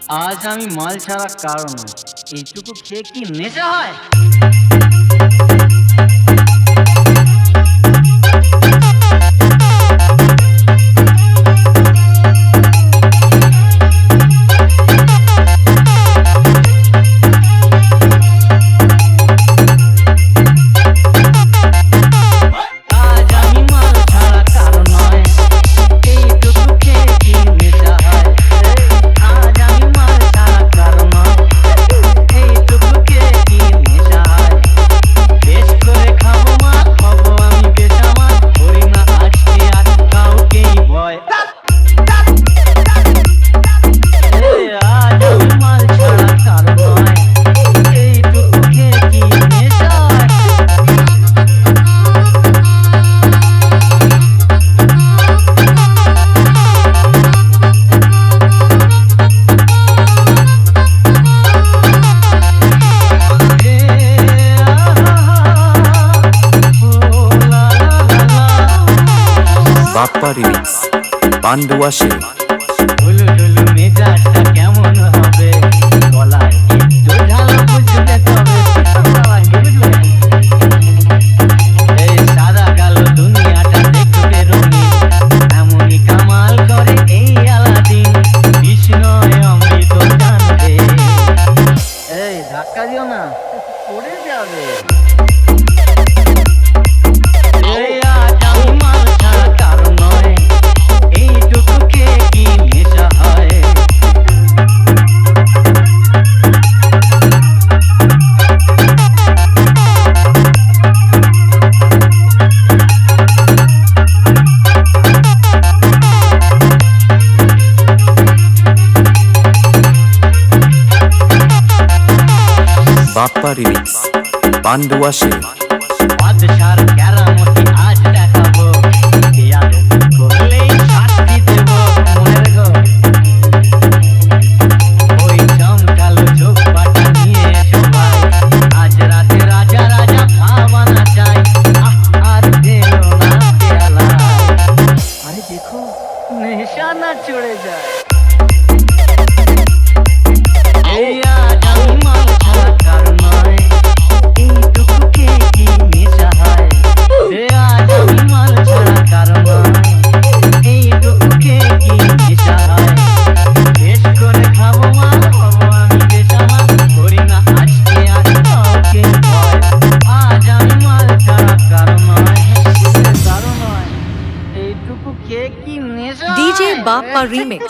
আজ আমি মাল ছাড়া কারো নয়। এইটুকু খেয়ে কি নেশা হয়? বাপ্পা রিমিক্স পান্ডুয়া সে ঢুলু ঢুলু মেজাজটা কেমন হবে, গলায় একটু ঢাল বুঝতে তবে বুঝলে। এই সাদা কালো দুনিয়াটা দেখতে রঙিন, এমনই কামাল করে এই আলাদিন। কৃষ্ণয় অমৃত জানবে, এই ধাক্কা দিও না, পড়ে যাবে। বাপ্পা রিমিক্স পান্ডুয়া সে বাদশার কেরামতি আজ দেখাবো, ইয়াদ করলেই শাস্তি দেব। মনের গো ওই চমকালো চোখ পাটা নিয়ে এসো ভাই, আজ রাতে রাজা রাজা খাওয়ানা চাই। আর দেও না পেয়ালা, আরে দেখো নেশা না চড়ে যায়। এই আজ আমি মাল ছাড়া কারো নয়, এইটুকু খেয়ে কি নেশা হয়। আজ আমি মাল ছাড়া কারো নয়, এইটুকু খেয়ে কি নেশা হয়। বেশ করে খাবো মা, হবো আমি বেশামা, করি না আজকে আর কাউকে ভয়। আজ আমি মাল ছাড়া কারো নয়, কারো নয়, এইটুকু খেয়ে কি নেশা DJ হয়। Bappa Remix